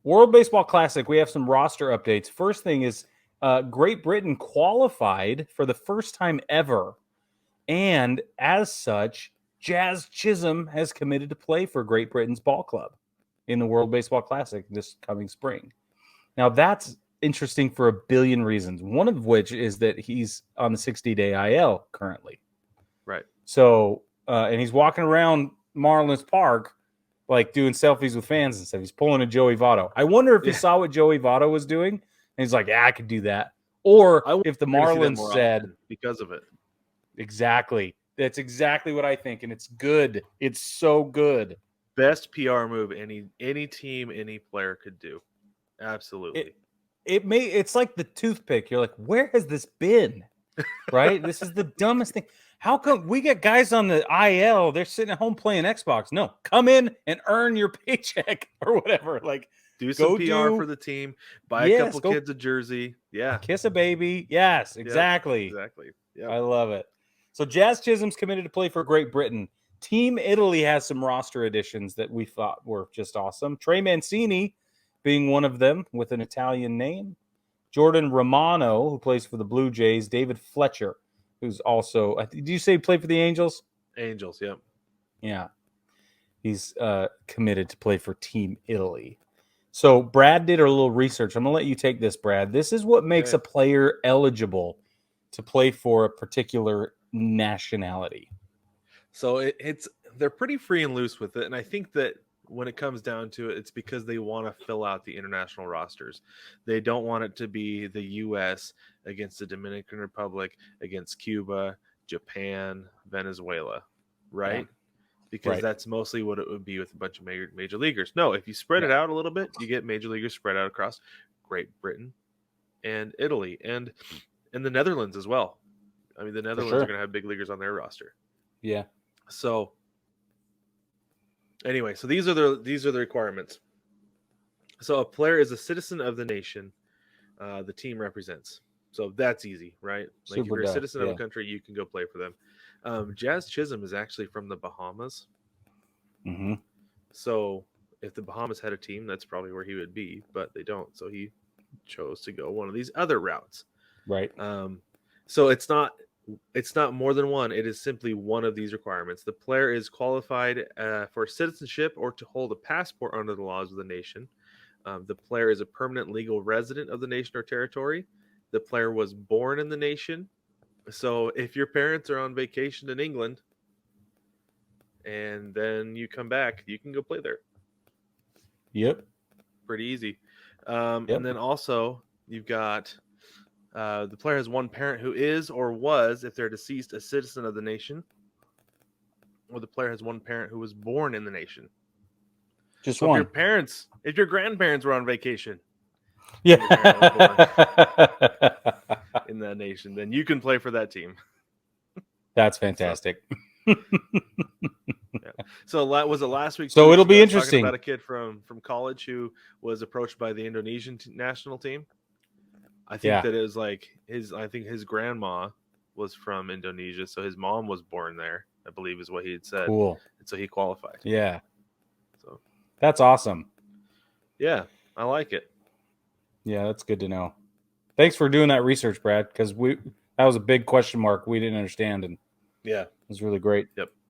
World Baseball Classic, we have some roster updates. First thing is Great Britain qualified for the first time ever. And as such, Jazz Chisholm has committed to play for Great Britain's ball club in the World Baseball Classic this coming spring. Now, that's interesting for a billion reasons, one of which is that he's on the 60-day IL currently. Right. So, and he's walking around Marlins Park like doing selfies with fans and stuff. He's pulling a Joey Votto. I wonder if he saw what Joey Votto was doing and he's like, yeah, I could do that. Or if the Marlins said, because of it. Exactly. That's exactly what I think. And it's good. It's so good. Best PR move any team, any player could do. Absolutely. It's like the toothpick. You're like, where has this been? Right? This is the dumbest thing. How come we get guys on the IL? They're sitting at home playing Xbox. No, come in and earn your paycheck or whatever. Like, do some PR for the team. Buy a couple kids a jersey. Yeah. Kiss a baby. Yes, exactly. Yep, exactly. Yep. I love it. So Jazz Chisholm's committed to play for Great Britain. Team Italy has some roster additions that we thought were just awesome. Trey Mancini being one of them with an Italian name. Jordan Romano, who plays for the Blue Jays. David Fletcher, who's also, did you say he played for the Angels? Angels, yep. Yeah. He's committed to play for Team Italy. So Brad did a little research. I'm going to let you take this, Brad. This is what makes a player eligible to play for a particular nationality. So they're pretty free and loose with it. And I think that when it comes down to it, it's because they want to fill out the international rosters. They don't want it to be the U.S. against the Dominican Republic, against Cuba, Japan, Venezuela, right? Yeah. Because that's mostly what it would be with a bunch of major leaguers. No, if you spread it out a little bit, you get major leaguers spread out across Great Britain and Italy and the Netherlands as well. I mean, the Netherlands are going to have big leaguers on their roster. Yeah. So anyway, so these are the requirements. So a player is a citizen of the nation the team represents. So that's easy, right? Like if you're a citizen of a country, you can go play for them. Jazz Chisholm is actually from the Bahamas. Mm-hmm. So if the Bahamas had a team, that's probably where he would be, but they don't. So he chose to go one of these other routes. Right. So it's not more than one. It is simply one of these requirements. The player is qualified for citizenship or to hold a passport under the laws of the nation. The player is a permanent legal resident of the nation or territory. The player was born in the nation. So if your parents are on vacation in England and then you come back, you can go play there. Yep. Pretty easy. And then also you've got the player has one parent who is or was, if they're deceased, a citizen of the nation. Or the player has one parent who was born in the nation. Just one. If your grandparents were on vacation, in that nation, then you can play for that team. That's fantastic. So was it last week? So it'll be interesting. About a kid from college who was approached by the Indonesian national team. I think that it was like I think his grandma was from Indonesia, so his mom was born there, I believe is what he had said. Cool. And so he qualified. Yeah. So that's awesome. Yeah, I like it. Yeah, that's good to know. Thanks for doing that research, Brad, because that was a big question mark we didn't understand, and yeah, it was really great. Yep.